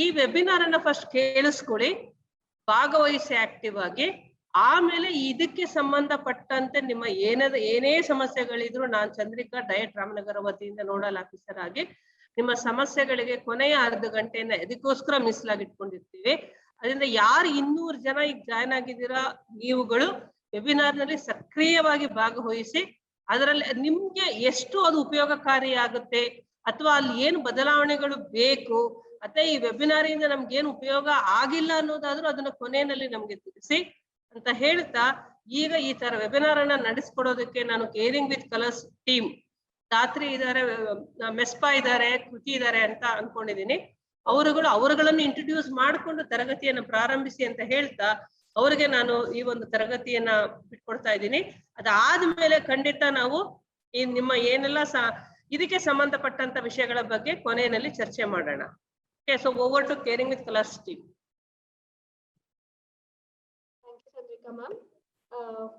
ಈ ವೆಬಿನಾರ್ ಅನ್ನ ಫಸ್ಟ್ ಕೇಳಿಸ್ಕೊಳ್ಳಿ, ಭಾಗವಹಿಸಿ ಆಕ್ಟಿವ್ ಆಗಿ. ಆಮೇಲೆ ಇದಕ್ಕೆ ಸಂಬಂಧಪಟ್ಟಂತೆ ನಿಮ್ಮ ಏನೇ ಸಮಸ್ಯೆಗಳಿದ್ರು ನಾನು ಚಂದ್ರಿಕಾ ಡಯಟ್ ರಾಮನಗರ ವತಿಯಿಂದ ನೋಡಲ್ ಆಫೀಸರ್ ಆಗಿ ನಿಮ್ಮ ಸಮಸ್ಯೆಗಳಿಗೆ ಕೊನೆಯ ಅರ್ಧ ಗಂಟೆಯನ್ನ ಇದಕ್ಕೋಸ್ಕರ ಮೀಸಲಾಗಿಟ್ಕೊಂಡಿರ್ತೀವಿ. ಅದರಿಂದ ಯಾರು 200 ಜನ ಈಗ ಜಾಯ್ನ್ ಆಗಿದ್ದೀರಾ, ನೀವುಗಳು ವೆಬಿನಾರ್ ನಲ್ಲಿ ಸಕ್ರಿಯವಾಗಿ ಭಾಗವಹಿಸಿ ಅದರಲ್ಲಿ ನಿಮ್ಗೆ ಎಷ್ಟು ಅದು ಉಪಯೋಗಕಾರಿ ಆಗುತ್ತೆ ಅಥವಾ ಅಲ್ಲಿ ಏನು ಬದಲಾವಣೆಗಳು ಬೇಕು ಅಥವಾ ಈ ವೆಬಿನಾರ್ ಇಂದ ನಮ್ಗೆ ಏನು ಉಪಯೋಗ ಆಗಿಲ್ಲ ಅನ್ನೋದಾದ್ರೂ ಅದನ್ನ ಕೊನೆಯಲ್ಲಿ ನಮ್ಗೆ ತಿಳಿಸಿ ಅಂತ ಹೇಳ್ತಾ, ಈಗ ಈ ತರ ವೆಬಿನಾರ್ ಅನ್ನ ನಡೆಸ್ಕೊಡೋದಕ್ಕೆ ನಾನು caring with colours team Dhatri ಇದಾರೆ, ಮೆಸ್ಪಾ ಇದಾರೆ, ಕೃತಿ ಇದಾರೆ ಅಂತ ಅನ್ಕೊಂಡಿದೀನಿ. ಅವರುಗಳನ್ನು ಇಂಟ್ರೊಡ್ಯೂಸ್ ಮಾಡಿಕೊಂಡು ತರಗತಿಯನ್ನು ಪ್ರಾರಂಭಿಸಿ ಅಂತ ಹೇಳ್ತಾ ಅವರಿಗೆ ನಾನು ಈ ಒಂದು ತರಗತಿಯನ್ನ ಬಿಟ್ಕೊಡ್ತಾ ಇದ್ದೀನಿ. ಅದಾದ್ಮೇಲೆ ಖಂಡಿತ ನಾವು ಈ ನಿಮ್ಮ ಏನೆಲ್ಲ ಇದಕ್ಕೆ ಸಂಬಂಧಪಟ್ಟಂತ ವಿಷಯಗಳ ಬಗ್ಗೆ ಕೊನೆಯಲ್ಲಿ ಚರ್ಚೆ ಮಾಡೋಣ. Okay, so over to caring with colors team. Thank you, Chandrika ma'am.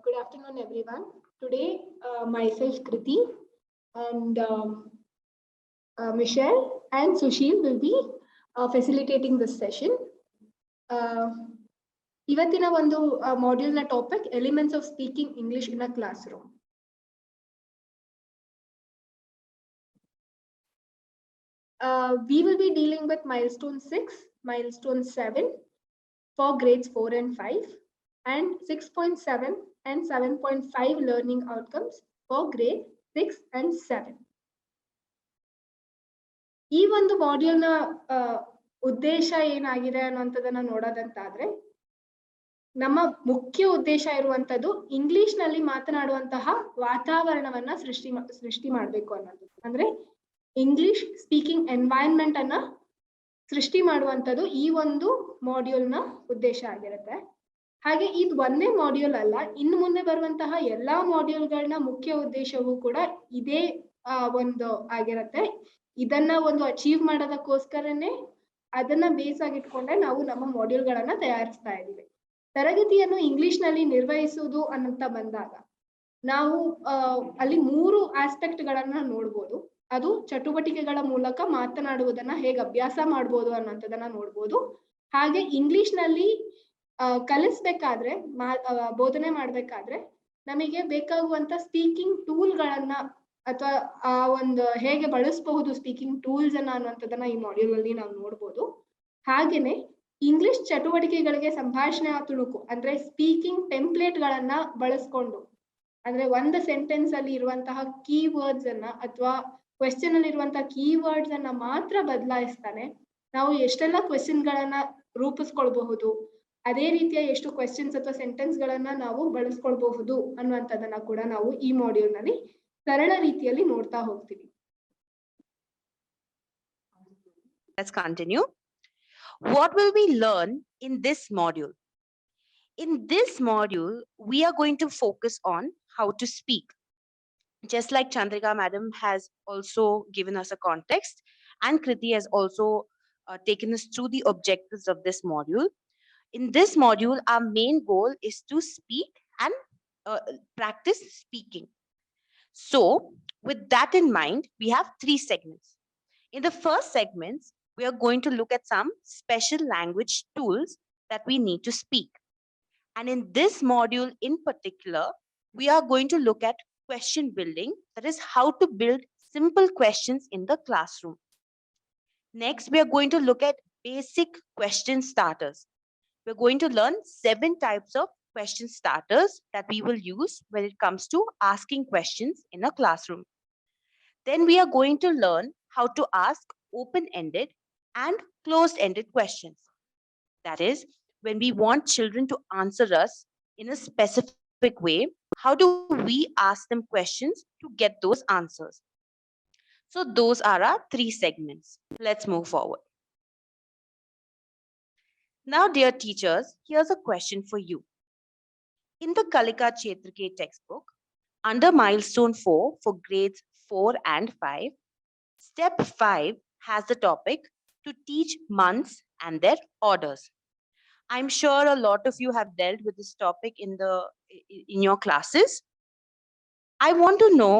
Good afternoon, everyone. Today, myself, Kriti, and Michelle and Sushil will be facilitating this session. Ivatina ಒಂದು module na topic elements of speaking English in a classroom. We will be dealing with milestone 6, milestone 7 for grades 4 and 5, and 6.7 and 7.5 learning outcomes for grade 6 and 7. ಈ ಒಂದು module ನ ಉದ್ದೇಶ ಏನಾಗಿದೆ ಅನ್ನುವಂಥದ್ದನ್ನ ನೋಡೋದಂತಾದ್ರೆ, ನಮ್ಮ ಮುಖ್ಯ ಉದ್ದೇಶ ಇರುವಂತದ್ದು ಇಂಗ್ಲಿಷ್ ನಲ್ಲಿ ಮಾತನಾಡುವಂತಹ ವಾತಾವರಣವನ್ನ ಸೃಷ್ಟಿ ಮಾಡಬೇಕು ಅನ್ನೋದು. ಅಂದ್ರೆ ಇಂಗ್ಲಿಷ್ ಸ್ಪೀಕಿಂಗ್ ಎನ್ವೈರನ್ಮೆಂಟ್ ಅನ್ನ ಸೃಷ್ಟಿ ಮಾಡುವಂಥದ್ದು ಈ ಒಂದು ಮಾಡ್ಯೂಲ್ ನ ಉದ್ದೇಶ ಆಗಿರುತ್ತೆ. ಹಾಗೆ ಇದು ಒಂದೇ ಮಾಡ್ಯೂಲ್ ಅಲ್ಲ, ಇನ್ನು ಮುಂದೆ ಬರುವಂತಹ ಎಲ್ಲಾ ಮಾಡ್ಯೂಲ್ಗಳನ್ನ ಮುಖ್ಯ ಉದ್ದೇಶವೂ ಕೂಡ ಇದೇ ಒಂದು ಆಗಿರುತ್ತೆ. ಇದನ್ನ ಒಂದು ಅಚೀವ್ ಮಾಡೋದಕ್ಕೋಸ್ಕರನೇ ಅದನ್ನ ಬೇಸ್ ಆಗಿಟ್ಕೊಂಡೆ ನಾವು ನಮ್ಮ ಮಾಡ್ಯೂಲ್ಗಳನ್ನ ತಯಾರಿಸ್ತಾ ಇದ್ದೀವಿ. ತರಗತಿಯನ್ನು ಇಂಗ್ಲಿಷ್ ನಲ್ಲಿ ನಿರ್ವಹಿಸುವುದು ಅನ್ನಂತ ಬಂದಾಗ ನಾವು ಅಲ್ಲಿ 3 ಆಸ್ಪೆಕ್ಟ್ ಗಳನ್ನ ನೋಡ್ಬೋದು. ಅದು ಚಟುವಟಿಕೆಗಳ ಮೂಲಕ ಮಾತನಾಡುವುದನ್ನ ಹೇಗೆ ಅಭ್ಯಾಸ ಮಾಡ್ಬೋದು ಅನ್ನೋಂಥದ್ದನ್ನ ನೋಡ್ಬೋದು. ಹಾಗೆ ಇಂಗ್ಲಿಷ್ ನಲ್ಲಿ ಕಲಿಸ್ಬೇಕಾದ್ರೆ ಬೋಧನೆ ಮಾಡ್ಬೇಕಾದ್ರೆ ನಮಗೆ ಬೇಕಾಗುವಂತ ಸ್ಪೀಕಿಂಗ್ ಟೂಲ್ ಗಳನ್ನ ಅಥವಾ ಒಂದು ಹೇಗೆ ಬಳಸಬಹುದು ಸ್ಪೀಕಿಂಗ್ ಟೂಲ್ಸ್ ಅನ್ನ ಅನ್ನುವಂಥದ್ದನ್ನ ಈ ಮಾಡ್ಯೂಲ್ ಅಲ್ಲಿ ನಾವು ನೋಡ್ಬೋದು. ಹಾಗೇನೆ ಇಂಗ್ಲಿಷ್ ಚಟುವಟಿಕೆಗಳಿಗೆ ಸಂಭಾಷಣೆ ತುಣುಕು ಅಂದ್ರೆ ಸ್ಪೀಕಿಂಗ್ ಟೆಂಪ್ಲೇಟ್ ಗಳನ್ನ ಬಳಸ್ಕೊಂಡು, ಅಂದ್ರೆ ಒಂದು ಸೆಂಟೆನ್ಸ್ ಅಲ್ಲಿ ಇರುವಂತಹ ಕೀವರ್ಡ್ಸ್ ಅನ್ನ ಅಥವಾ ಕ್ವೆಶ್ಚನ್ ಅಲ್ಲಿ ಇರುವಂತಹ ಕೀವರ್ಡ್ಸ್ ಅನ್ನ ಮಾತ್ರ ಬದಲಾಯಿಸ್ತಾನೆ ನಾವು ಎಷ್ಟೆಲ್ಲ ಕ್ವೆಶ್ಚನ್ ಗಳನ್ನ ರೂಪಿಸ್ಕೊಳ್ಬಹುದು, ಅದೇ ರೀತಿಯ ಎಷ್ಟು ಕ್ವೆಶ್ಚನ್ಸ್ ಅಥವಾ ಸೆಂಟೆನ್ಸ್ ಗಳನ್ನ ನಾವು ಬಳಸ್ಕೊಳ್ಬಹುದು ಅನ್ನುವಂಥದ್ದನ್ನ ಕೂಡ ನಾವು ಈ ಮಾಡ್ಯೂಲ್ ನಲ್ಲಿ ಸರಳ ರೀತಿಯಲ್ಲಿ ನೋಡ್ತಾ ಹೋಗ್ತೀವಿ. Let's continue. What will we learn in this module? In this module, we are going to focus on how to speak. Just like Chandrika madam has also given us a context, and Kriti has also taken us through the objectives of this module. In this module, our main goal is to speak and practice speaking. So, with that in mind, we have 3 segments. In the first segments, we are going to look at some special language tools that we need to speak. And in this module in particular, we are going to look at question building, that is how to build simple questions in the classroom. Next, we are going to look at basic question starters. We're going to learn 7 types of question starters that we will use when it comes to asking questions in a classroom. Then we are going to learn how to ask open-ended and closed-ended questions. That is, when we want children to answer us in a specific way, how do we ask them questions to get those answers? So those are our 3 segments. Let's move forward. Now, dear teachers, here's a question for you. In the Kalika Chetrike textbook, under milestone 4 for grades 4 and 5, step 5 has the topic to teach months and their orders. I'm sure a lot of you have dealt with this topic in your classes. I want to know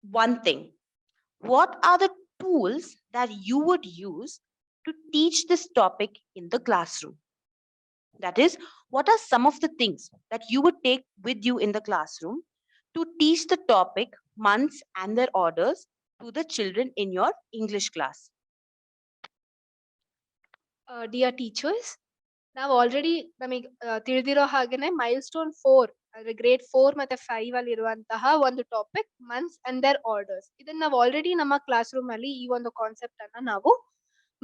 one thing. What are the tools that you would use to teach this topic in the classroom? That is, what are some of the things that you would take with you in the classroom to teach the topic, months, and their orders to the children in your English class? Dear teachers, ನಾವು already ನಮಗೆ ತಿಳಿದಿರೋ ಹಾಗೇನೆ milestone 4 ಅಂದ್ರೆ grade 4 ಮತ್ತೆ 5 ಅಲ್ಲಿ ಇರುವಂತಹ ಒಂದು topic months and their orders. ಇದನ್ನ ನಾವು ಆಲ್ರೆಡಿ ನಮ್ಮ ಕ್ಲಾಸ್ ರೂಮ್ ಅಲ್ಲಿ ಈ ಒಂದು ಕಾನ್ಸೆಪ್ಟ್ ಅನ್ನ ನಾವು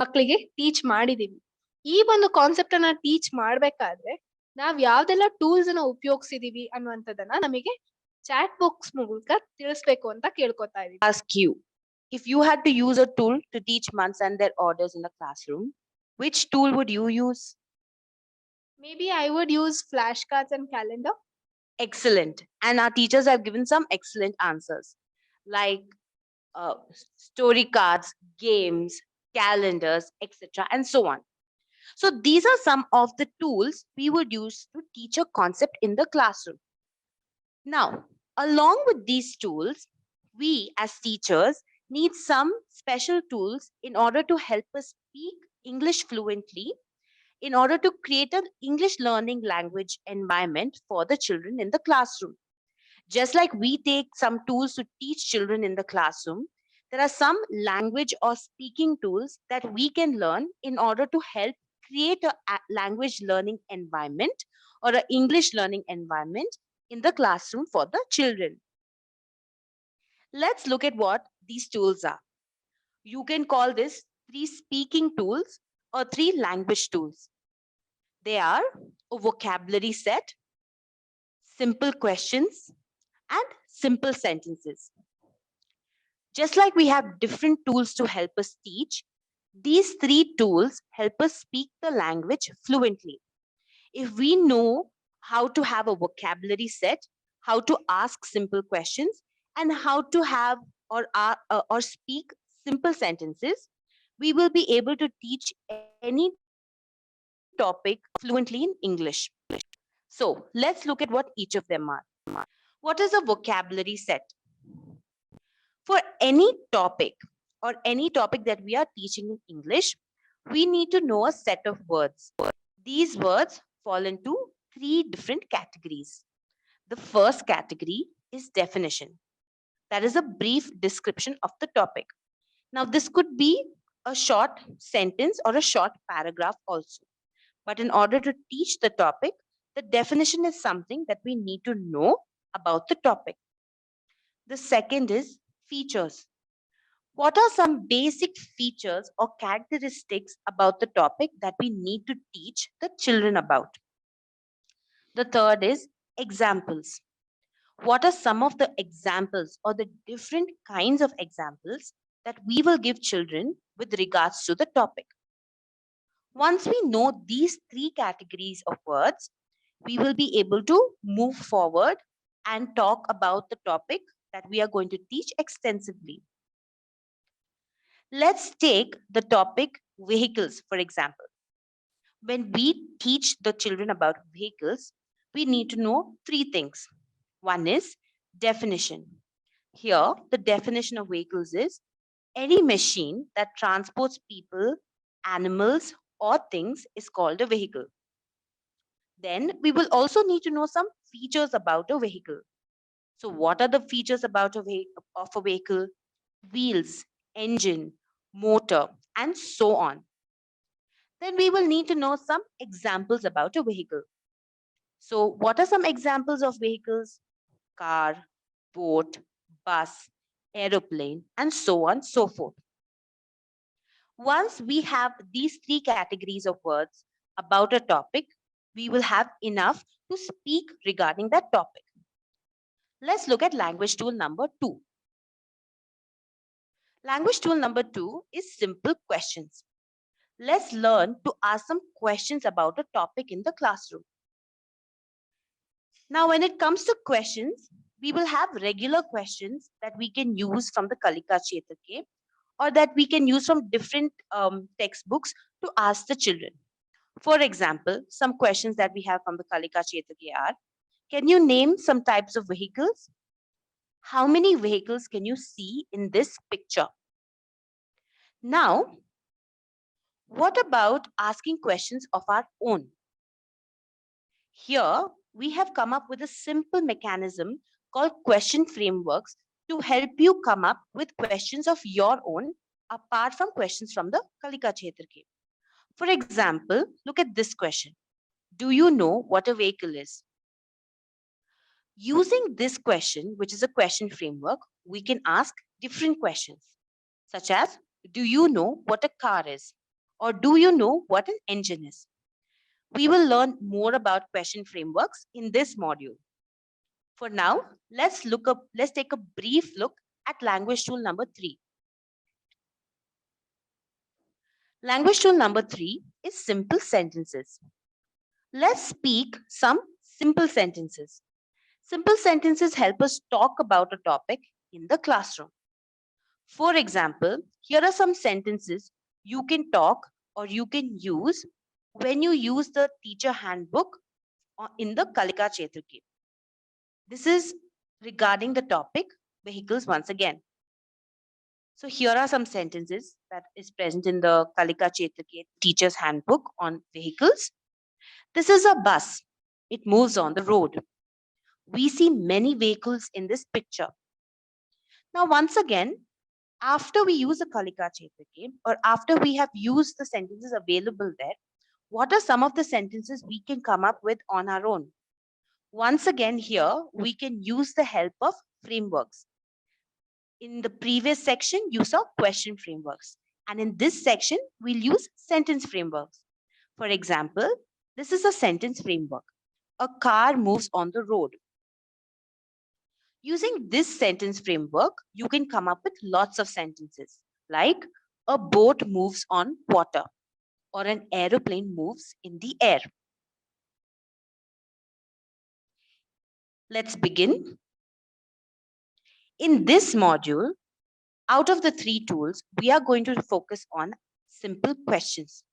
ಮಕ್ಕಳಿಗೆ ಟೀಚ್ ಮಾಡಿದೀವಿ. ಈ ಒಂದು ಕಾನ್ಸೆಪ್ಟ್ ಅನ್ನ ಟೀಚ್ ಮಾಡ್ಬೇಕಾದ್ರೆ ನಾವ್ ಯಾವ್ದೆಲ್ಲ ಟೂಲ್ಸ್ ಅನ್ನ ಉಪಯೋಗಿಸಿದೀವಿ ಅನ್ನುವಂಥದ್ದನ್ನ ನಮಗೆ ಚಾಟ್ ಬಾಕ್ಸ್ ಮೂಲಕ ತಿಳಿಸ್ಬೇಕು ಅಂತ ಕೇಳ್ಕೊತಾ ಇದೀವಿ. Ask you, if you had to use a tool to teach months and their orders in the classroom, which tool would you use? Maybe I would use flashcards and calendar. Excellent. And our teachers have given some excellent answers, like story cards, games, calendars, etc., and so on. So these are some of the tools we would use to teach a concept in the classroom. Now, along with these tools, we as teachers need some special tools in order to help us speak English fluently, in order to create an English learning language environment for the children in the classroom. Just like we take some tools to teach children in the classroom, there are some language or speaking tools that we can learn in order to help create a language learning environment or an English learning environment in the classroom for the children. Let's look at what these tools are. You can call this 3 speaking tools or 3 language tools. They are a vocabulary set, simple questions, and simple sentences. Just like we have different tools to help us teach, these 3 tools help us speak the language fluently. If we know how to have a vocabulary set, how to ask simple questions, and how to have or speak simple sentences, we will be able to teach any topic fluently in English. So let's look at what each of them are. What is a vocabulary set? For any topic or any topic that we are teaching in English, we need to know a set of words. These words fall into 3 different categories. The first category is definition. That is a brief description of the topic. Now, this could be a short sentence or a short paragraph also. But in order to teach the topic, the definition is something that we need to know about the topic. The second is features. What are some basic features or characteristics about the topic that we need to teach the children about? The third is examples. What are some of the examples or the different kinds of examples that we will give children with regards to the topic? Once we know these 3 categories of words, we will be able to move forward and talk about the topic that we are going to teach extensively. Let's take the topic vehicles, for example. When we teach the children about vehicles, we need to know 3 things. One is definition. Here, the definition of vehicles is any machine that transports people, animals, or things is called a vehicle. Then we will also need to know some features about a vehicle. So what are the features about a vehicle? Wheels, engine, motor, and so on. Then we will need to know some examples about a vehicle. So what are some examples of vehicles? Car, boat, bus, aeroplane, and so on, so forth. Once we have these 3 categories of words about a topic, we will have enough to speak regarding that topic. Let's look at language tool number 2. Language tool number 2 is simple questions. Let's learn to ask some questions about a topic in the classroom. Now, when it comes to questions, we will have regular questions that we can use from the Kalika Kshetra or that we can use from different textbooks to ask the children. For example, some questions that we have from the Kalika Kshetra are, can you name some types of vehicles? How many vehicles can you see in this picture? Now, What about asking questions of our own? Here, we have come up with a simple mechanism called question frameworks to help you come up with questions of your own apart from questions from the Kalika Kshetra game. For example, look at this question. Do you know what a vehicle is? Using this question, which is a question framework, we can ask different questions, such as, do you know what a car is? Or do you know what an engine is? We will learn more about question frameworks in this module. For now, let's take a brief look at language tool number 3. Language tool number 3 is simple sentences. Let's speak some simple sentences. Simple sentences help us talk about a topic in the classroom. For example, here are some sentences you can talk or you can use when you use the teacher handbook in the Kalika Kshetra game. This is regarding the topic vehicles once again. So here are some sentences that is present in the Kalika Kshetra teacher's handbook on vehicles. This is a bus. It moves on the road. We see many vehicles in this picture. Now, once again, after we use the Kalika Kshetra game, or after we have used the sentences available there, what are some of the sentences we can come up with on our own? Once again, here we can use the help of frameworks. In the previous section, you saw question frameworks. And in this section, we'll use sentence frameworks. For example, this is a sentence framework. A car moves on the road. Using this sentence framework, you can come up with lots of sentences like a boat moves on water or an aeroplane moves in the air. Let's begin. In this module, out of the 3 tools, we are going to focus on simple questions.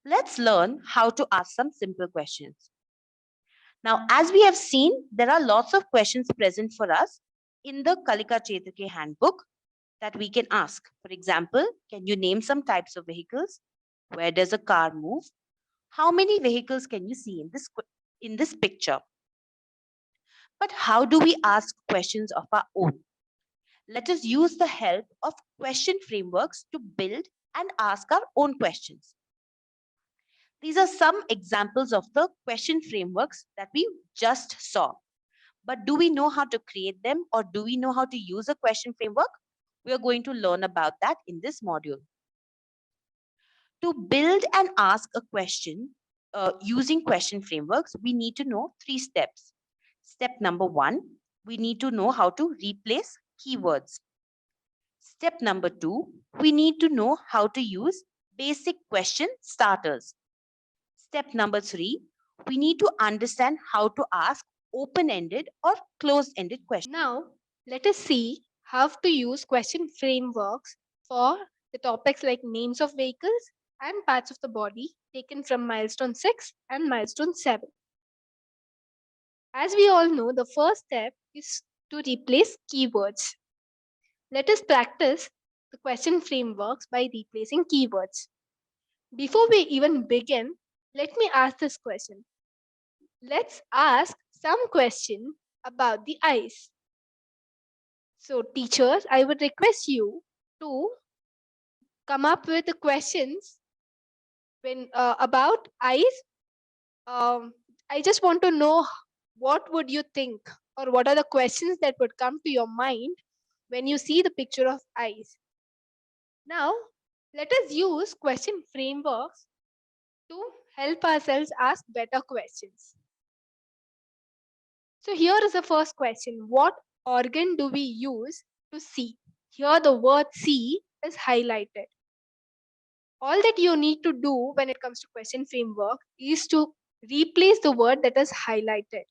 Let's learn how to ask some simple questions. Now, as we have seen, there are lots of questions present for us in the Kalika Kshetra handbook that we can ask. For example, can you name some types of vehicles? Where does a car move? How many vehicles can you see in this picture? But how do we ask questions of our own? Let us use the help of question frameworks to build and ask our own questions. These are some examples of the question frameworks that we just saw. But do we know how to create them, or do we know how to use a question framework? We are going to learn about that in this module. To build and ask a question using question frameworks, we need to know 3 steps. Step number 1, we need to know how to replace keywords. Step number 2, we need to know how to use basic question starters. Step number 3, we need to understand how to ask open-ended or closed-ended questions. Now, let us see how to use question frameworks for the topics like names of vehicles and parts of the body taken from milestone 6 and milestone 7. As we all know, the first step is to replace keywords. Let us practice the question frameworks by replacing keywords. Before we even begin, let me ask this question. Let's ask some question about the eyes. So teachers, I would request you to come up with the questions about eyes. I just want to know what would you think, or what are the questions that would come to your mind when you see the picture of eyes. Now, let us use question frameworks to help ourselves ask better questions. So here is the first question. What organ do we use to see? Here the word see is highlighted. All that you need to do when it comes to question framework is to replace the word that is highlighted.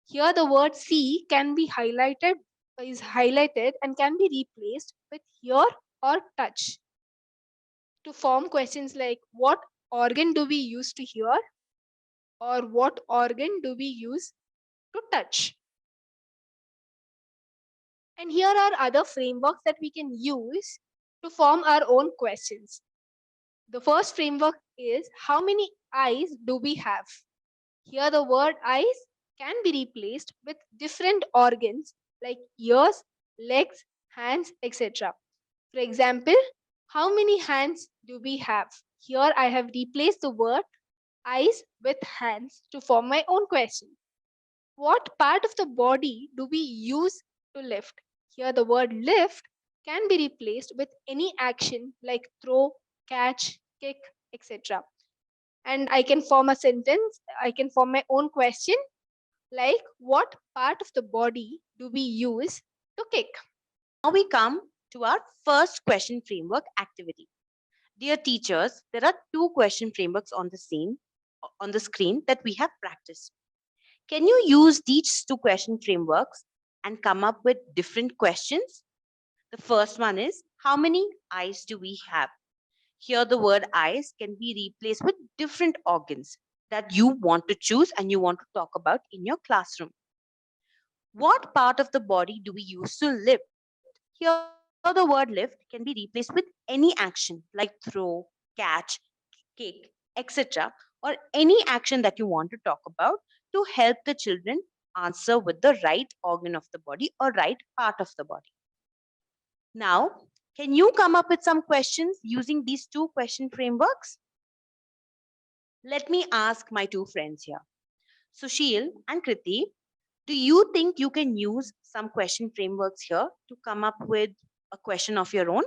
Here the word see can be highlighted, and can be replaced with hear or touch to form questions like what organ do we use to hear, or what organ do we use to touch. And here are other frameworks that we can use to form our own questions. The first framework is how many eyes do we have? Here the word eyes can be replaced with different organs like ears, legs, hands, etc. For example, how many hands do we have? Here I have replaced the word eyes with hands to form my own question. What part of the body do we use to lift? Here the word lift can be replaced with any action like throw, catch, kick, etc. And I can form a sentence, I can form my own question like what part of the body do we use to kick? Now we come to our first question framework activity. Dear teachers, there are two question frameworks on the screen that we have practiced. Can you use these two question frameworks and come up with different questions? The first one is, how many eyes do we have? Here the word eyes can be replaced with different organs that you want to choose and you want to talk about in your classroom. What part of the body do we use to lift? Here the word lift can be replaced with any action like throw, catch, kick, etc. or any action that you want to talk about to help the children answer with the right organ of the body or right part of the body. Now, can you come up with some questions using these two question frameworks? Let me ask my two friends here. Sushil and Kriti, do you think you can use some question frameworks here to come up with a question of your own?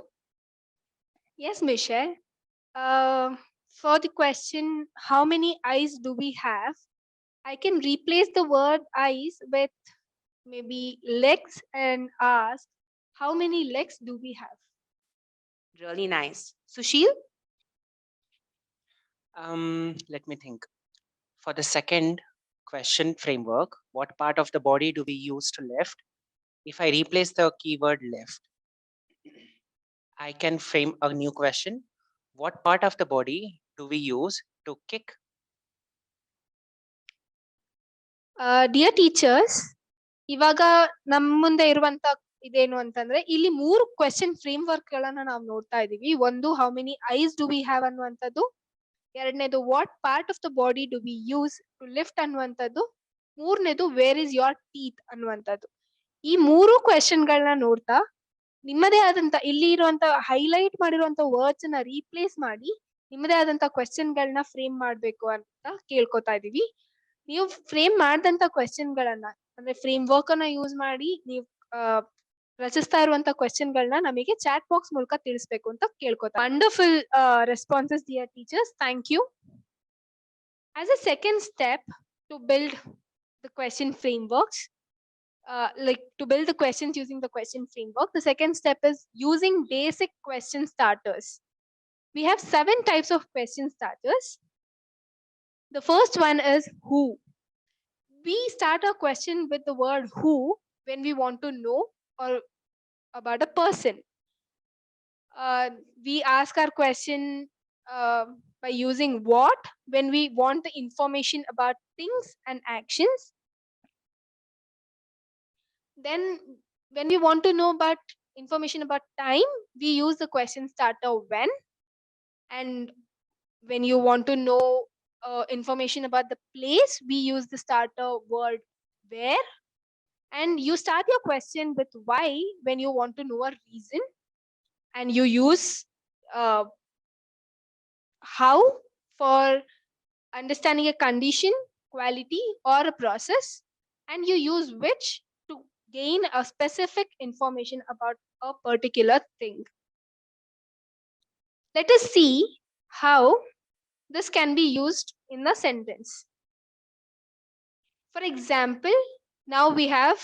Yes, Michelle. For the question, how many eyes do we have? I can replace the word eyes with maybe legs and ask, how many legs do we have? Really nice. Sushil? Let me think. For the second question framework, what part of the body do we use to lift? If I replace the keyword lift, I can frame a new question. What part of the body do we use to kick? Dear teachers, ಇವಾಗ ನಮ್ಮ ಮುಂದೆ ಇರುವಂತ ಇದೇನು ಅಂತಂದ್ರೆ ಇಲ್ಲಿ ಮೂರು question framework ಗಳನ್ನ ನಾವು ನೋಡ್ತಾ ಇದೀವಿ. ಒಂದು how many eyes do we have ಅನ್ನುವಂಥದ್ದು, ಎರಡನೇದು what part of the body do we use to lift ಅನ್ನುವಂಥದ್ದು, ಮೂರನೇದು ವೇರ್ ಇಸ್ ಯೋರ್ ಟೀತ್ ಅನ್ನುವಂಥದ್ದು. ಈ ಮೂರು ಕ್ವೆಶ್ಚನ್ ಗಳನ್ನ ನೋಡ್ತಾ ನಿಮ್ಮದೇ ಆದಂತ ಇಲ್ಲಿ ಇರುವಂತ ಹೈಲೈಟ್ ಮಾಡಿರುವಂತ ವರ್ಡ್ಸ್ ನ ರೀಪ್ಲೇಸ್ ಮಾಡಿ ನಿಮ್ಮದೇ ಆದಂತ ಕ್ವೆಶ್ಚನ್ ಗಳನ್ನ ಫ್ರೇಮ್ ಮಾಡ್ಬೇಕು ಅಂತ ಕೇಳ್ಕೊತಾ ಇದೀವಿ. ನೀವು ಫ್ರೇಮ್ ಮಾಡಿದಂತ ಕ್ವೆಶ್ಚನ್ ಗಳನ್ನ ಅಂದ್ರೆ ಫ್ರೇಮ್ ವರ್ಕ್ ಅನ್ನ ಯೂಸ್ ಮಾಡಿ ನೀವು ರಚಿಸ್ತಾ ಇರುವಂತ ಕ್ವೆಶ್ಚನ್ ಗಳನ್ನ ನಮಗೆ ಚಾಟ್ ಬಾಕ್ಸ್ ಮೂಲಕ ತಿಳಿಸ್ಬೇಕು ಅಂತ ಕೇಳ್ಕೊತಾ. Wonderful responses dear teachers, thank you. As a second step to build the question frameworks, like to build the questions using the question framework, the second step is using basic question starters. We have 7 types of question starters. The first one is who. We start our question with the word who when we want to know or about a person. We ask our question by using what when we want the information about things and actions. Then when we want to know about information about time, we use the question starter when. And when you want to know information about the place, we use the starter word where. And you start your question with why when you want to know a reason, and you use how for understanding a condition, quality, or a process, and you use which to gain a specific information about a particular thing. Let us see how this can be used in a sentence. For example, now we have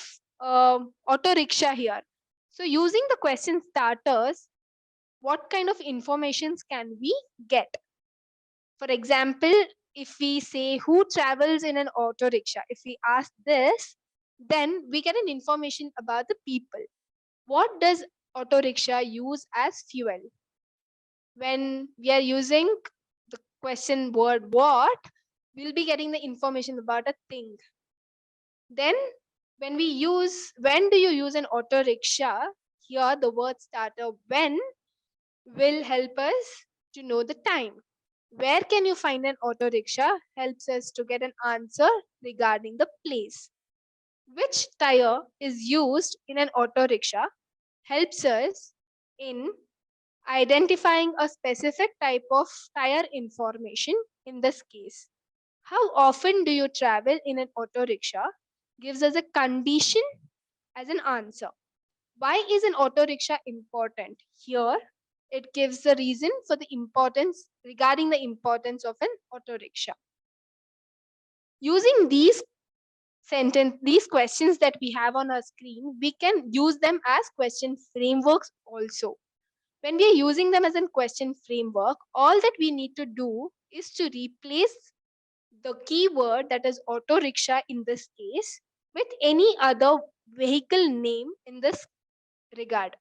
auto rickshaw here. So using the question starters, what kind of informations can we get? For example, if we say who travels in an auto rickshaw, if we ask this, then we get an information about the people. What does auto rickshaw use as fuel? When we are using the question word what, we'll be getting the information about a thing. Then when do you use an auto rickshaw? Here the word starter when will help us to know the time. Where can you find an auto rickshaw helps us to get an answer regarding the place. Which tire is used in an auto rickshaw helps us in identifying a specific type of tire information in this case. How often do you travel in an auto rickshaw gives us a condition as an answer. Why is an auto rickshaw important? Here, it gives the reason for the importance regarding the importance of an auto rickshaw. Using these questions that we have on our screen, we can use them as question frameworks also. When we are using them as a question framework, all that we need to do is to replace the keyword, that is auto rickshaw in this case, with any other vehicle name in this regard.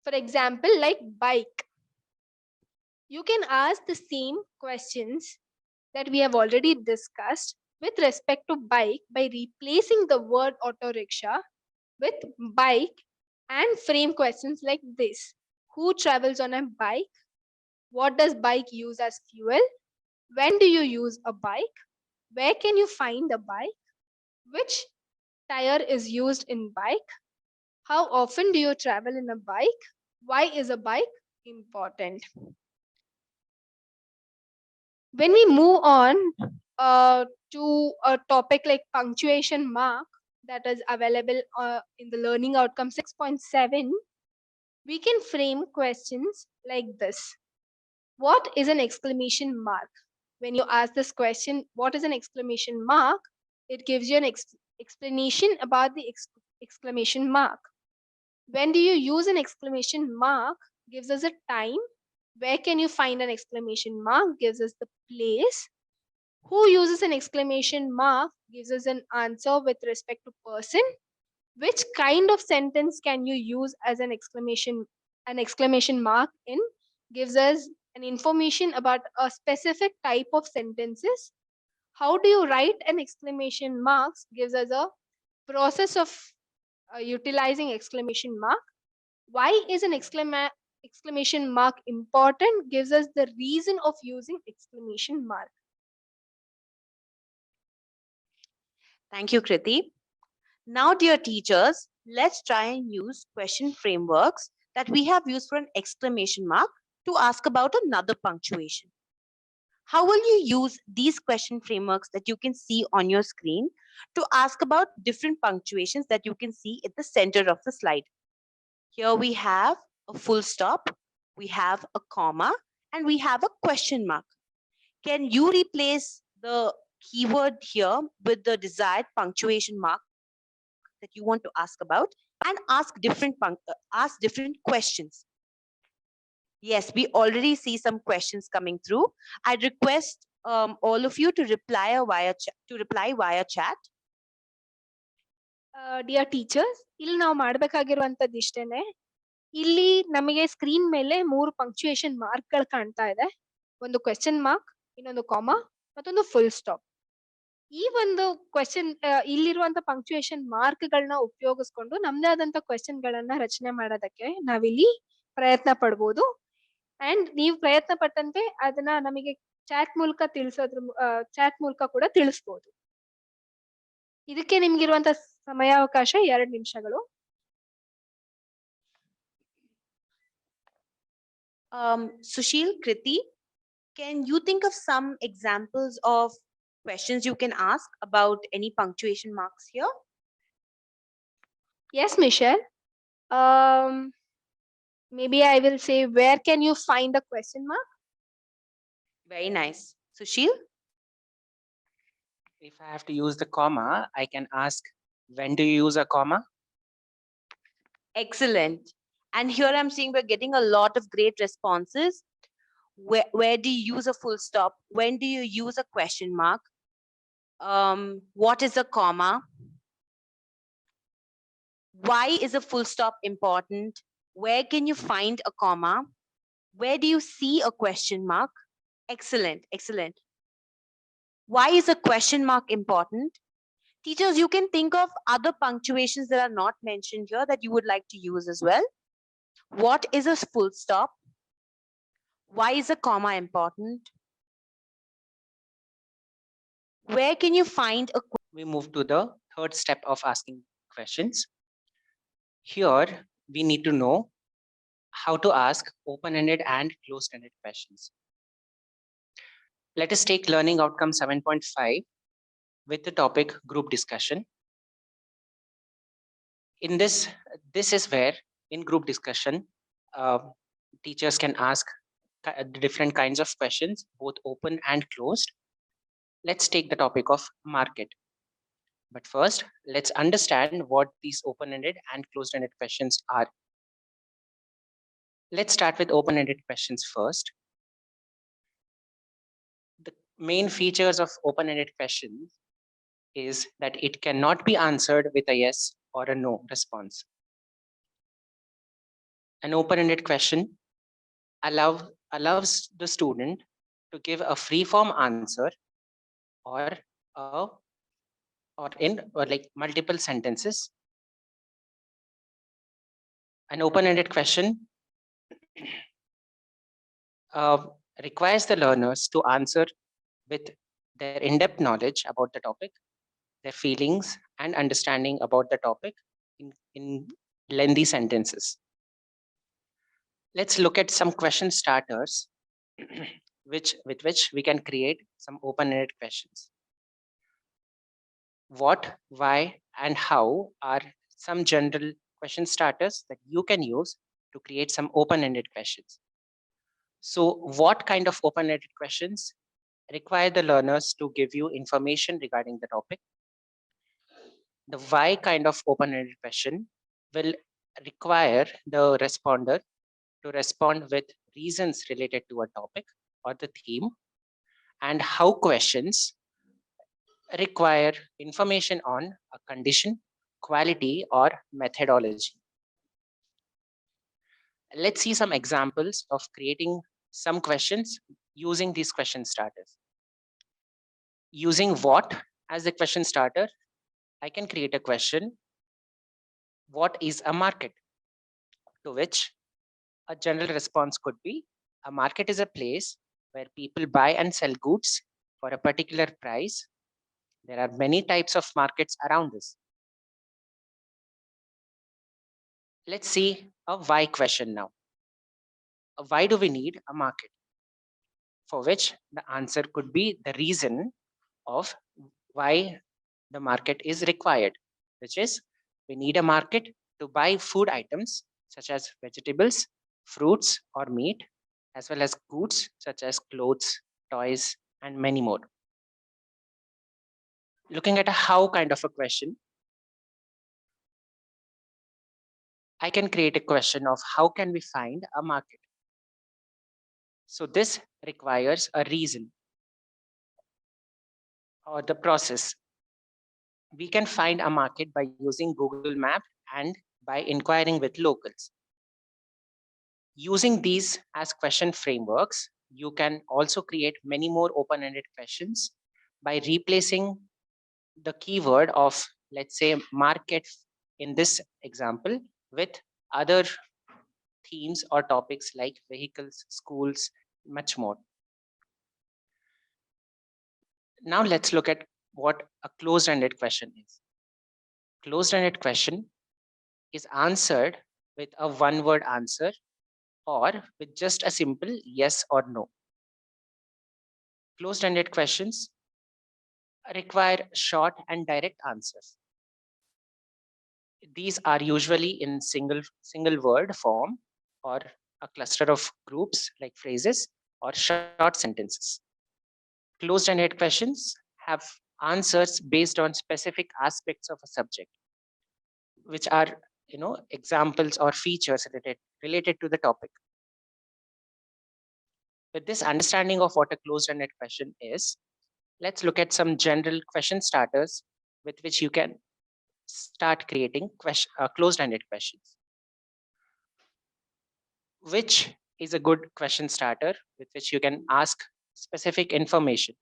For example, like bike. You can ask the same questions that we have already discussed with respect to bike by replacing the word auto rickshaw with bike and frame questions like this. Who travels on a bike? What does bike use as fuel? When do you use a bike? Where can you find a bike? Which tire is used in bike? How often do you travel in a bike? Why is a bike important? When we move on to a topic like punctuation mark that is available in the learning outcome 6.7, we can frame questions like this. What is an exclamation mark? When you ask this question, what is an exclamation mark? It gives you an explanation about the exclamation mark. When do you use an exclamation mark? Gives us a time. Where can you find an exclamation mark? Gives us the place. Who uses an exclamation mark? Gives us an answer with respect to person. Which kind of sentence can you use as an exclamation mark in? Gives us an information about a specific type of sentences. How do you write an exclamation marks? Gives us a process of utilizing exclamation mark. Why is an exclamation mark important? Gives us the reason of using exclamation mark. Thank you, Kriti. Now, dear teachers, let's try and use question frameworks that we have used for an exclamation mark to ask about another punctuation. How will you use these question frameworks that you can see on your screen to ask about different punctuations that you can see at the center of the slide? Here we have a full stop, we have a comma, and we have a question mark. Can you replace the keyword here with the desired punctuation mark that you want to ask about and ask different questions? Yes, we already see some questions coming through. I'd request all of you to reply via chat. Dear teachers, ಇಲ್ಲಿ ನಾವು ಮಾಡಬೇಕಾಗಿರುವಂತದ್ದು ಇಷ್ಟೇನೆ. ಇಲ್ಲಿ ನಮಗೆ screen ಮೇಲೆ 3 punctuation ಮಾರ್ಕ್ಗಳು ಕಾಣ್ತಾ ಇದೆ. ಒಂದು question mark, ಇನ್ನೊಂದು comma, ಮತ್ತೊಂದು ಫುಲ್ ಸ್ಟಾಪ್. ಈ ಒಂದು ಕ್ವೆಶ್ಚನ್ ಇಲ್ಲಿರುವಂತ ಪಂಕ್ಚುಯೇಷನ್ ಮಾರ್ಕ್ಗಳನ್ನ ಉಪಯೋಗಿಸ್ಕೊಂಡು ನಮ್ದೇ ಆದಂತ ಕ್ವೆಶ್ಚನ್ ಗಳನ್ನ ರಚನೆ ಮಾಡೋದಕ್ಕೆ ನಾವಿಲ್ಲಿ ಪ್ರಯತ್ನ ಪಡ್ಬೋದು. ಅಂಡ್ ನೀವು ಪ್ರಯತ್ನ ಪಟ್ಟಂತೆ ಅದನ್ನ ನಮಗೆ ಚಾಟ್ ಮೂಲಕ ಕೂಡ ತಿಳಿಸ್ಬೋದು. ಇದಕ್ಕೆ ನಿಮ್ಗಿರುವಂತ ಸಮಯಾವಕಾಶ 2 ನಿಮಿಷಗಳು. Sushil, Kriti, can you think of some examples of questions you can ask about any punctuation marks here? Yes, Michelle. Maybe I will say, where can you find the question mark? Very nice. Sushil? If I have to use the comma, I can ask, when do you use a comma? Excellent. And here I'm seeing we're getting a lot of great responses. Where do you use a full stop? When do you use a question mark? What is a comma? Why is a full stop important? Where can you find a comma? Where do you see a question mark? Excellent, excellent. Why is a question mark important? Teachers, you can think of other punctuations that are not mentioned here that you would like to use as well. What is a full stop? Why is a comma important? Where can you find a We move to the third step of asking questions. Here, we need to know how to ask open-ended and closed-ended questions. Let us take learning outcome 7.5 with the topic group discussion. In this is where in group discussion, teachers can ask different kinds of questions, both open and closed. Let's take the topic of market. But first, let's understand what these open-ended and closed-ended questions are. Let's start with open-ended questions first. The main features of open-ended questions is that it cannot be answered with a yes or a no response. An open-ended question allows the student to give a free-form answer or like multiple sentences. An open-ended question requires the learners to answer with their in-depth knowledge about the topic, their feelings and understanding about the topic in lengthy sentences. Let's look at some question starters with which we can create some open-ended questions. What, why, and how are some general question starters that you can use to create some open-ended questions. So what kind of open-ended questions require the learners to give you information regarding the topic? The why kind of open-ended question will require the responder to respond with reasons related to a topic or the theme, and how questions require information on a condition, quality, or methodology. Let's see some examples of creating some questions using these question starters. Using what as the question starter, I can create a question, what is a market? To which a general response could be, a market is a place where people buy and sell goods for a particular price. There are many types of markets around us. Let's see a why question now. Why do we need a market? For which the answer could be the reason of why the market is required, which is we need a market to buy food items such as vegetables, fruits, or meat, as well as goods such as clothes, toys, and many more. Looking at a how kind of a question, I can create a question of how can we find a market? So this requires a reason or the process. We can find a market by using Google Map and by inquiring with locals. Using these as question frameworks, you can also create many more open-ended questions by replacing the keyword of, let's say, market in this example with other themes or topics like vehicles, schools, much more. Now let's look at what a closed-ended question is. Closed-ended question is answered with a one-word answer or with just a simple yes or no. Closed-ended questions require short and direct answers. These are usually in single word form or a cluster of groups like phrases or short sentences. Closed-ended questions have answers based on specific aspects of a subject, which are examples or features related to the topic. With this understanding of what a closed-ended question is, let's look at some general question starters with which you can start creating closed-ended questions. Which is a good question starter with which you can ask specific information?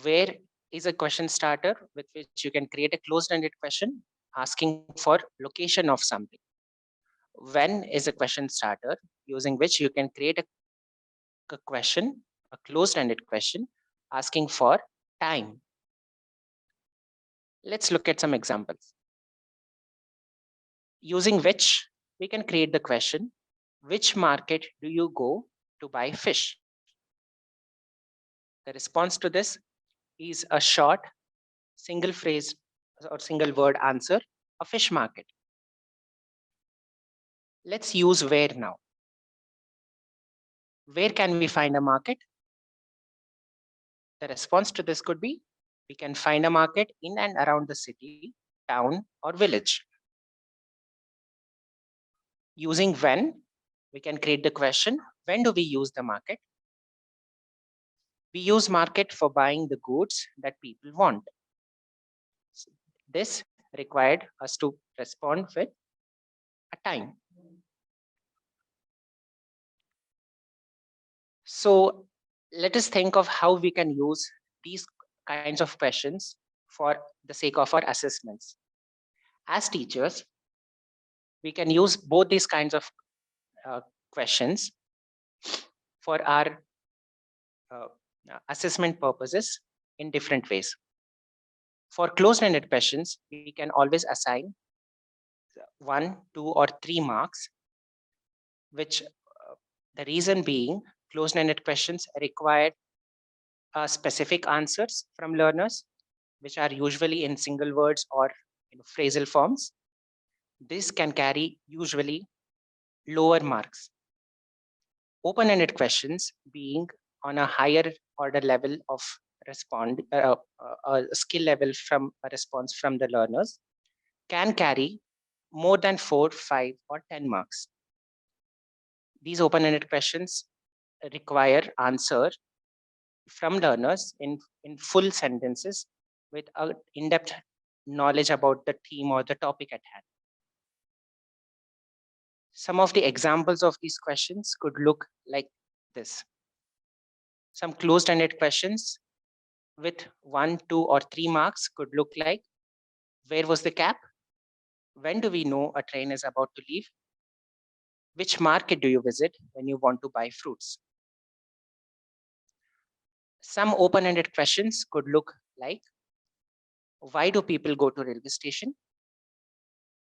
Where is a question starter with which you can create a closed-ended question asking for location of something? When is a question starter using which you can create a a question, a closed-ended question asking for time. Let's look at some examples. Using which we can create the question, which market do you go to buy fish? The response to this is a short single phrase or single word answer, a fish market. Let's use where now. Where can we find a market? The response to this could be, we can find a market in and around the city, town, or village. Using when, we can create the question, when do we use the market? We use market for buying the goods that people want. This required us to respond with a time. So let us think of how we can use these kinds of questions for the sake of our assessments. As teachers, we can use both these kinds of questions for our assessment purposes in different ways. For closed-ended questions, we can always assign 1, 2, or 3 marks, which the reason being closed-ended questions require specific answers from learners, which are usually in single words or phrasal forms. This can carry usually lower marks. Open-ended questions being on a higher order level of skill level from a response from the learners can carry more than 4, 5, or 10 marks. These open-ended questions require answer from learners in full sentences with an in-depth knowledge about the theme or the topic at hand. Some of the examples of these questions could look like this. Some closed-ended questions with 1, 2, or 3 marks could look like, where was the cap? When do we know a train is about to leave? Which market do you visit when you want to buy fruits? Some open-ended questions could look like, why do people go to railway station?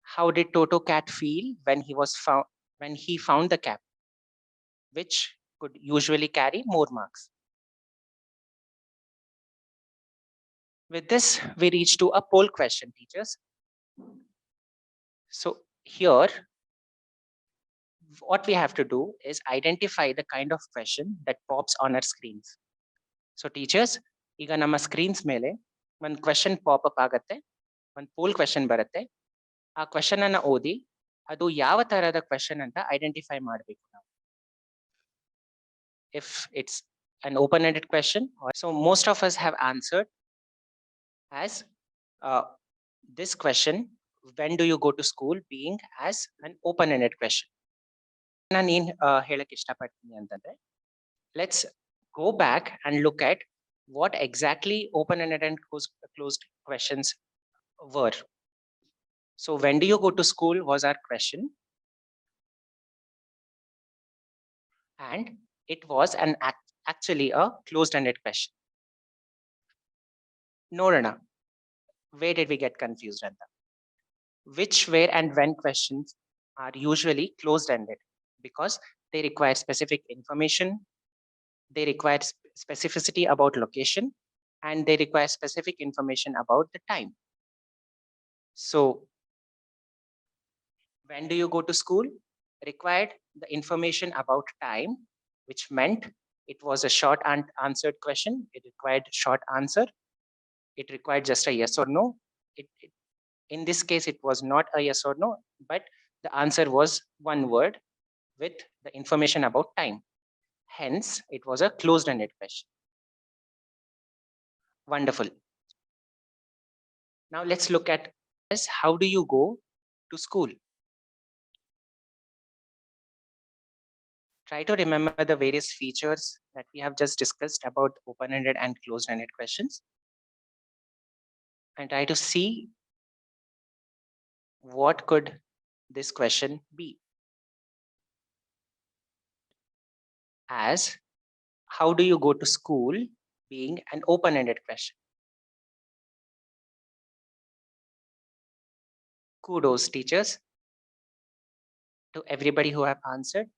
How did Toto Cat feel when he found the cap? Which could usually carry more marks. With this, we reach to a poll question, teachers. So here, what we have to do is identify the kind of question that pops on our screens. So teachers, ಈಗ ನಮ್ಮ screens ಮೇಲೆ ಒಂದು question pop up ಆಗತ್ತೆ, ಒಂದು pole question ಬರುತ್ತೆ. ಆ question ಅನ್ನ ಓದಿ ಅದು ಯಾವ ತರಹದ ಕ್ವೆಶನ್ ಅಂತ ಐಡೆಂಟಿಫೈ ಮಾಡಬೇಕು ನಾವು. If it's an open-ended question, so most of us have answered as this question, when do you go to school, being as an open-ended question. ನಾನು ಏನು ಹೇಳಕ್ಕೆ ಇಷ್ಟಪಡ್ತೀನಿ ಅಂತಂದ್ರೆ, let's go back and look at what exactly open-ended and closed questions were. So when do you go to school was our question, and it was actually a closed-ended question. Norana, where did we get confused at that? Which, where, and when questions are usually closed-ended because they require specific information, they require specificity about location, and they require specific information about the time. So when do you go to school required the information about time, which meant it was a short answered question. It required short answer. It required just a yes or no. In this case, it was not a yes or no, but the answer was one word with the information about time. Hence, it was a closed-ended question. Wonderful. Now let's look at this. How do you go to school? Try to remember the various features that we have just discussed about open-ended and closed-ended questions, and try to see what could this question be. As how do you go to school being an open-ended question. Kudos, teachers, to everybody who have answered.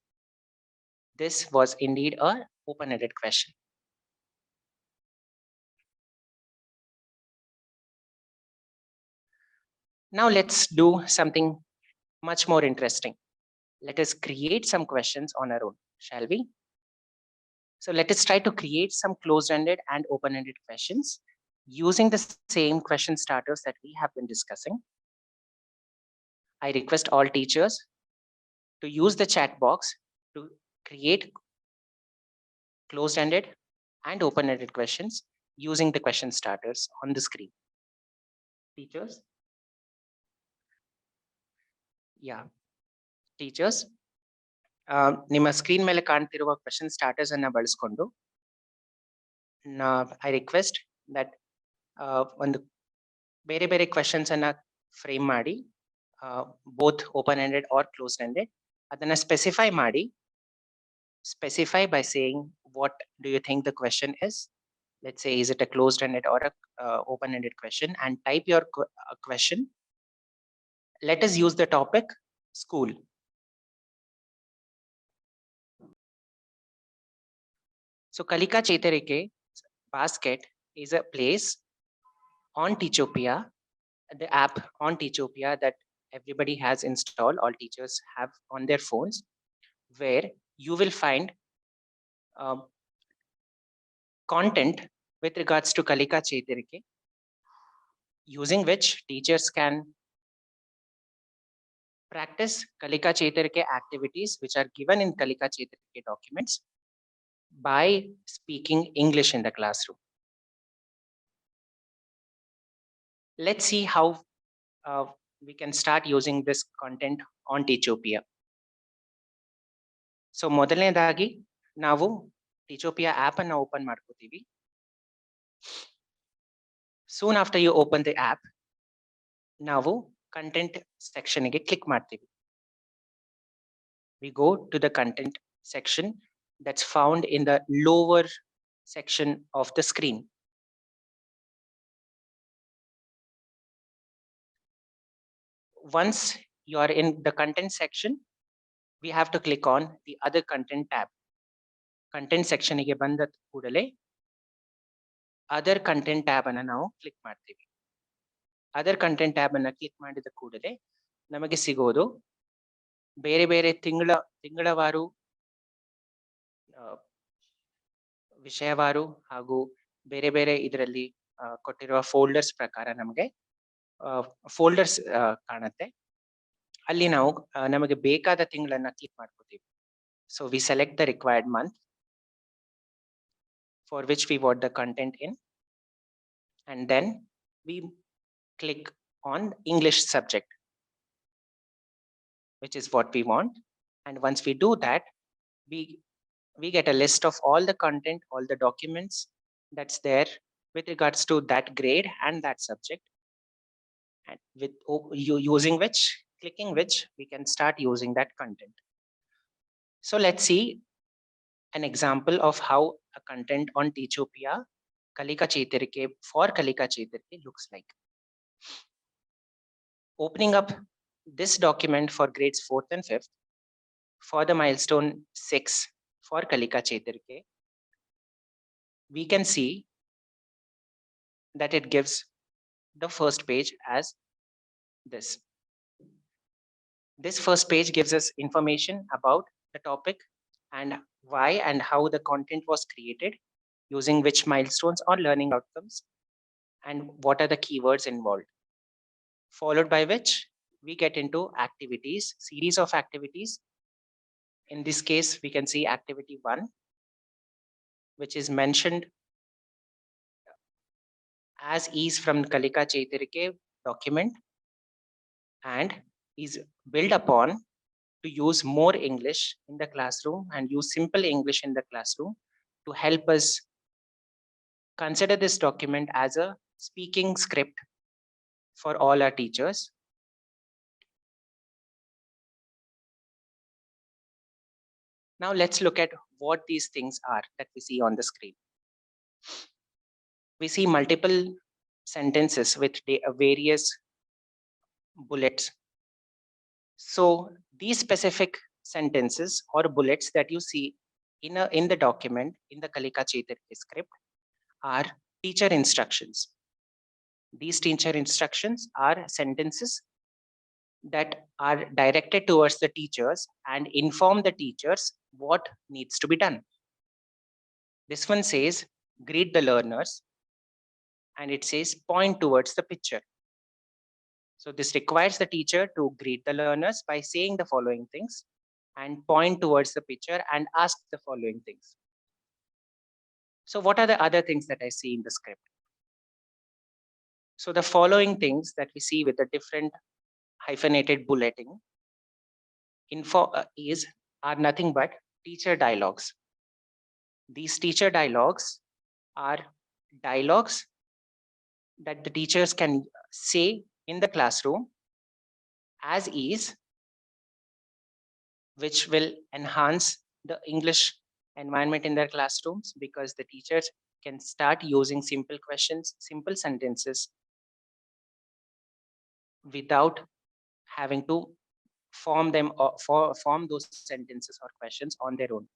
This was indeed an open-ended question. Now let's do something much more interesting. Let us create some questions on our own, shall we? So let us try to create some closed-ended and open-ended questions using the same question starters that we have been discussing. I request all teachers to use the chat box to create closed-ended and open-ended questions using the question starters on the screen. Teachers? Yeah. Teachers, ನಿಮ್ಮ screen ಮೇಲೆ ಕಾಣ್ತಿರುವ question starters ಅನ್ನ ಬಳಸ್ಕೊಂಡು I request that ಒಂದು ಬೇರೆ ಬೇರೆ questions ಅನ್ನ frame ಮಾಡಿ both open ended or close ended ಅದನ್ನ ಸ್ಪೆಸಿಫೈ ಮಾಡಿ specify by saying what do you think the question is. Let's say, is it a closed ended or a open ended question, and type your question. Let us use the topic school. So Kalika Chetarike basket is a place on Teachopia, the app on Teachopia that everybody has installed, all teachers have on their phones, where you will find content with regards to Kalika Chetarike, using which teachers can practice Kalika Chetarike activities which are given in Kalika Chetarike documents by speaking English in the classroom. Let's see how we can start using this content on Teachopia. So ಮೊದಲನೇದಾಗಿ ನಾವು Teachopia app ಅನ್ನು open ಮಾಡ್ಕೋತೀವಿ. Soon after you open the app, ನಾವು content section ಗೆ click ಮಾಡ್ತೀವಿ. We go to the content section that's found in the lower section of the screen. Once you are in the content section, we have to click on the other content tab. Content section ಗೆ ಬಂದ ಕೂಡಲೇ other content tab ಅನ್ನು ನಾವು click ಮಾಡ್ತೀವಿ. other content tab ಅನ್ನು click ಮಾಡಿದ ಕೂಡಲೇ ನಮಗೆ ಸಿಗೋದು ಬೇರೆ ಬೇರೆ ತಿಂಗಳವಾರು ವಿಷಯವಾರು ಹಾಗೂ ಬೇರೆ ಬೇರೆ ಇದರಲ್ಲಿ ಕೊಟ್ಟಿರುವ ಫೋಲ್ಡರ್ಸ್ ಪ್ರಕಾರ ನಮಗೆ ಫೋಲ್ಡರ್ಸ್ ಕಾಣುತ್ತೆ. ಅಲ್ಲಿ ನಾವು ನಮಗೆ ಬೇಕಾದ ತಿಂಗಳನ್ನ ಕ್ಲಿಕ್ ಮಾಡ್ಕೋತೀವಿ. So we select the required month for which we want the content in, and then we click on English subject, which is what we want. And once we do that, we get a list of all the content, all the documents that's there with regards to that grade and that subject, and with clicking which we can start using that content. So let's see an example of how a content on Teachopia Kalika Chetarike for Kalika Chetarike looks like. Opening up this document for grades 4th and 5th for the milestone 6 for Kalika Chetarike, we can see that it gives the first page as this. This first page gives us information about the topic and why and how the content was created, using which milestones or learning outcomes, and what are the keywords involved. Followed by which we get into activities, series of activities. In this case, we can see activity 1, which is mentioned as is from Kalika Chetarike document and is built upon to use more English in the classroom and use simple English in the classroom to help us consider this document as a speaking script for all our teachers. Now let's look at what these things are that we see on the screen. We see multiple sentences with various bullets. So these specific sentences or bullets that you see in the document in the Kalika Chaitanya script are teacher instructions. These teacher instructions are sentences that are directed towards the teachers and inform the teachers what needs to be done. This one says, greet the learners, and it says, point towards the picture. So this requires the teacher to greet the learners by saying the following things and point towards the picture and ask the following things. So what are the other things that I see in the script? So the following things that we see with the different hyphenated bulleting are nothing but teacher dialogues. These teacher dialogues are dialogues that the teachers can say in the classroom as is, which will enhance the English environment in their classrooms, because the teachers can start using simple questions, simple sentences without having to form them or form those sentences or questions on their own.